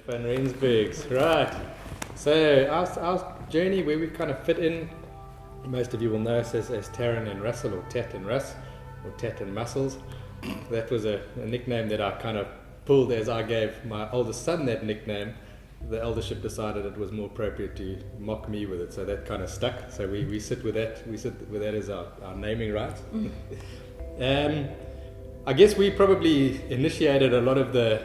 Van Rensburg's, right. So our journey where we kind of fit in, most of you will know us as Taryn and Russell, or Tat and Russ, or Tat and Muscles. That was a nickname that I kind of pulled as I gave my oldest son that nickname. The eldership decided it was more appropriate to mock me with it, so that kind of stuck. So we sit with that. We sit with that as our naming rights. I guess we probably initiated a lot of the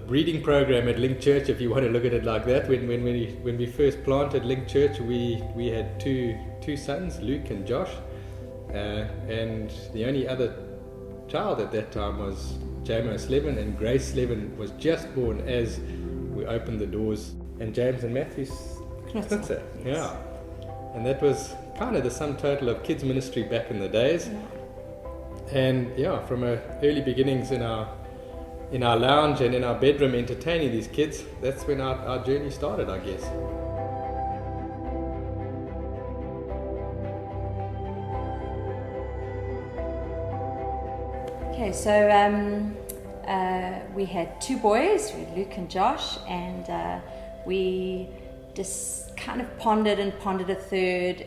breeding program at Linc Church, if you want to look at it like that. When we first planted Linc Church, we had two sons, Luke and Josh, and the only other child at that time was Jamo Slevin, and Grace Slevin was just born as we opened the doors, and James and Matthew's Knutzer. Yeah, and that was kind of the sum total of kids ministry back in the days. And yeah, from early beginnings in our lounge and in our bedroom entertaining these kids, that's when our journey started, I guess. Okay, so we had two boys, we had Luke and Josh, and we just kind of pondered a third.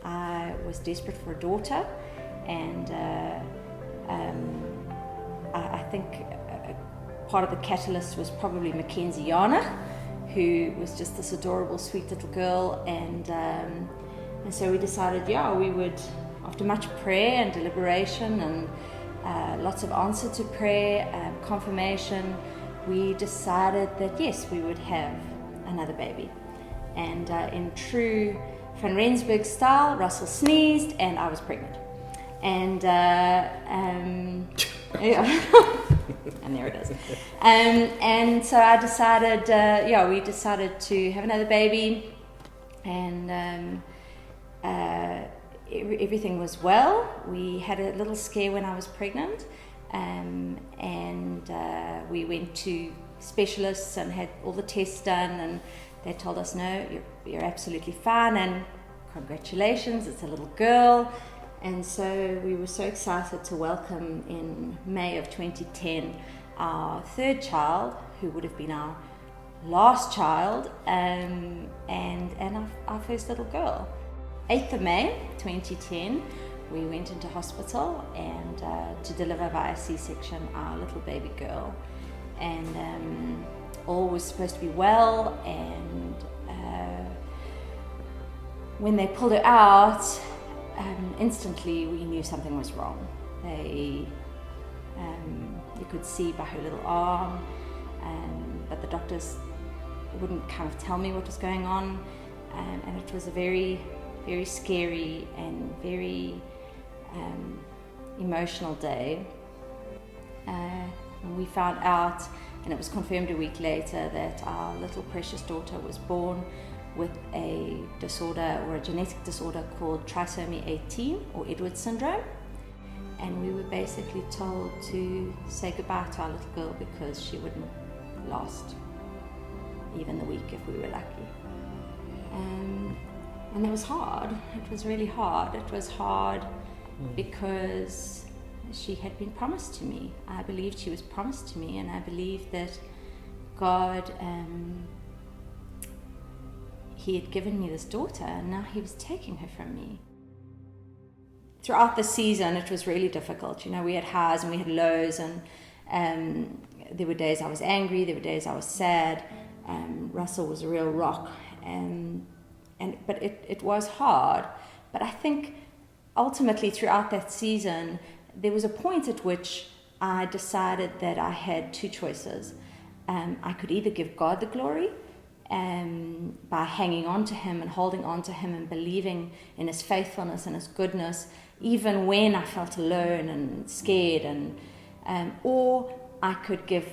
I was desperate for a daughter, and I think part of the catalyst was probably Mackenzie Yana, who was just this adorable, sweet little girl, and so we decided, we would, after much prayer and deliberation and lots of answer to prayer, confirmation, we decided that yes, we would have another baby. And in true Van Rensburg style, Russell sneezed and I was pregnant. And and there it is. And so I decided, we decided to have another baby, and everything was well. We had a little scare when I was pregnant, and we went to specialists and had all the tests done, and they told us, no, you're absolutely fine, and congratulations, it's a little girl. And so we were so excited to welcome in May of 2010 our third child, who would have been our last child, and our first little girl. 8th of May 2010, we went into hospital and to deliver via C-section our little baby girl. And all was supposed to be well, and when they pulled her out, instantly we knew something was wrong. You could see by her little arm, but the doctors wouldn't kind of tell me what was going on, and it was a very, very scary and very emotional day. We found out, and it was confirmed a week later, that our little precious daughter was born with a disorder, or a genetic disorder, called trisomy 18 or Edwards syndrome. And we were basically told to say goodbye to our little girl because she wouldn't last even the week if we were lucky. And it was hard. It was really hard. It was hard because she had been promised to me. I believed she was promised to me, and I believed that God, He had given me this daughter, and now He was taking her from me. Throughout the season, it was really difficult. We had highs and we had lows, and there were days I was angry, there were days I was sad. Russell was a real rock, but it was hard. But I think ultimately throughout that season, there was a point at which I decided that I had two choices. I could either give God the glory by hanging on to Him and holding on to Him and believing in His faithfulness and His goodness, even when I felt alone and scared, or I could give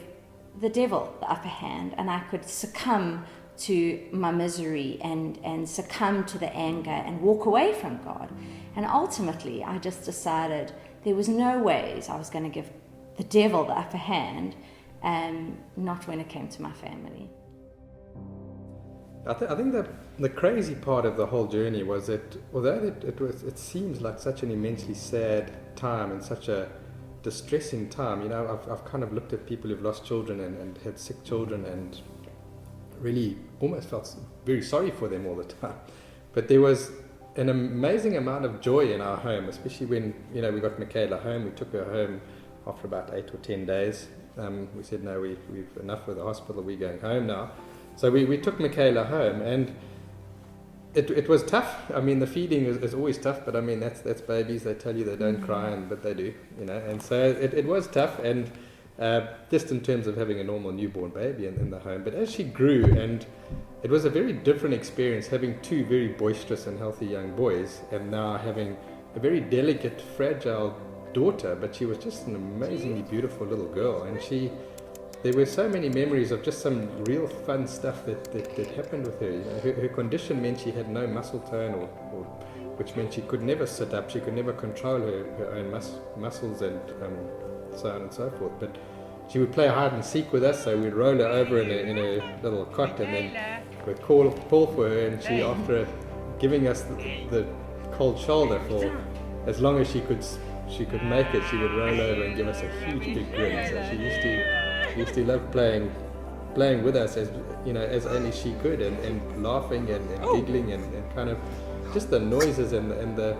the devil the upper hand, and I could succumb to my misery and succumb to the anger and walk away from God. And ultimately, I just decided there was no ways I was going to give the devil the upper hand, not when it came to my family. I think the crazy part of the whole journey was that although it seems like such an immensely sad time and such a distressing time. I've kind of looked at people who've lost children and had sick children and really almost felt very sorry for them all the time. But there was an amazing amount of joy in our home, especially when we got Michaela home. We took her home after about 8 or 10 days. We said, no, we've enough with the hospital, we're going home now. So we took Michaela home, and it was tough. I mean, the feeding is always tough, but I mean, that's babies. They tell you they don't cry, but they do, and so it was tough, and just in terms of having a normal newborn baby in the home. But as she grew, and it was a very different experience having two very boisterous and healthy young boys, and now having a very delicate, fragile daughter, but she was just an amazingly beautiful little girl, and there were so many memories of just some real fun stuff that happened with her. Her condition meant she had no muscle tone, or which meant she could never sit up, she could never control her own muscles, and so on and so forth. But she would play hide and seek with us, so we'd roll her over in a little cot, and then we'd call for her, and she, after giving us the cold shoulder for as long as she could make it, she would roll over and give us a huge big grin. So she used to love playing with us as only she could, and laughing and giggling and kind of just the noises and the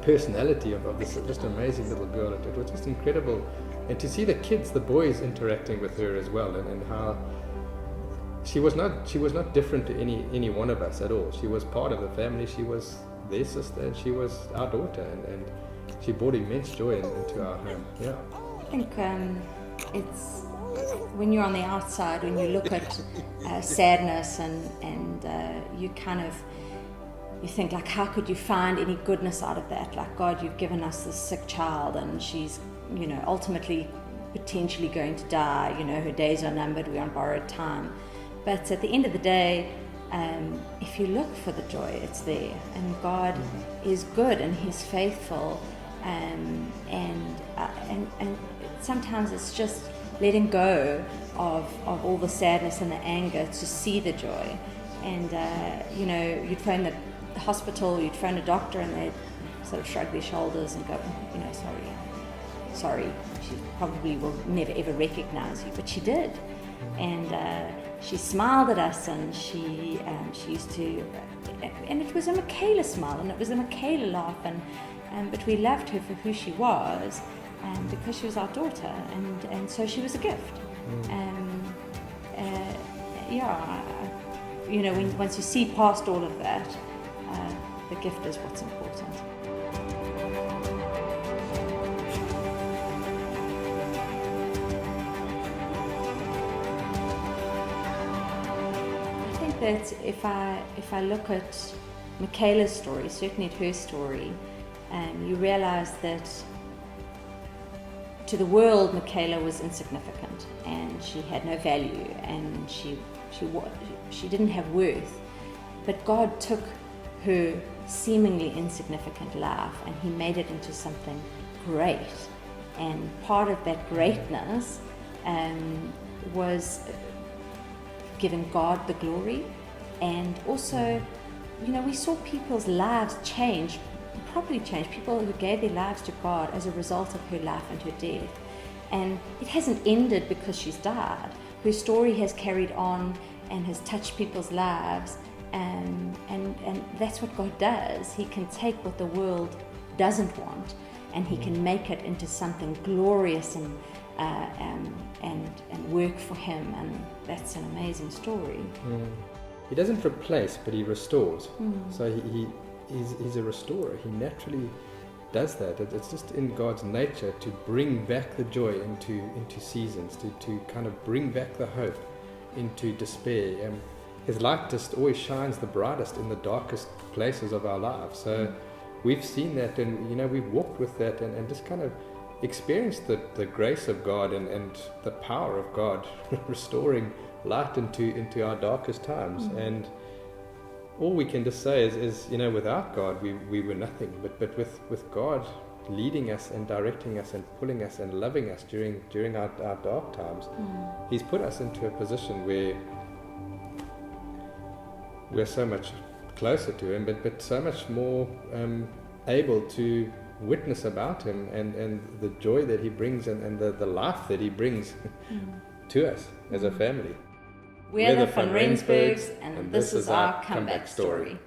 personality of this just amazing little girl. It was just incredible, and to see the boys interacting with her as well, and how she was not different to any one of us at all. She was part of the family. She was their sister, and she was our daughter, and she brought immense joy into our home. Yeah. I think it's when you're on the outside, when you look at sadness and you think, like, how could you find any goodness out of that? Like, God, you've given us this sick child, and she's ultimately potentially going to die. Her days are numbered. We're on borrowed time. But at the end of the day, if you look for the joy, it's there, and God is good and He's faithful. And sometimes it's just letting go of all the sadness and the anger to see the joy. And you'd phone the hospital, you'd phone a doctor, and they'd sort of shrug their shoulders and go, sorry, she probably will never ever recognize you, but she did. And she smiled at us, and she used to, and it was a Michaela smile, and it was a Michaela laugh, but we loved her for who she was, because she was our daughter, and so she was a gift. Once you see past all of that, the gift is what's important. I think that if I look at Michaela's story, certainly at her story, you realize that to the world, Michaela was insignificant, and she had no value, and she didn't have worth. But God took her seemingly insignificant life, and He made it into something great. And part of that greatness was giving God the glory, and also, we saw people's lives change. Properly changed, people who gave their lives to God as a result of her life and her death. And it hasn't ended because she's died. Her story has carried on and has touched people's lives, and that's what God does. He can take what the world doesn't want, and He can make it into something glorious and work for Him, and that's an amazing story. He doesn't replace, but He restores. So He's a restorer. He naturally does that. It's just in God's nature to bring back the joy into seasons, to kind of bring back the hope into despair. His light just always shines the brightest in the darkest places of our lives. So we've seen that, and we've walked with that, and just kind of experienced the grace of God and the power of God restoring light into our darkest times. And all we can just say is without God we were nothing, but with God leading us and directing us and pulling us and loving us during our dark times, He's put us into a position where we're so much closer to Him, but so much more able to witness about him and the joy that he brings and the life that he brings to us as a family. We're the Van Rensburgs, and this is our comeback story.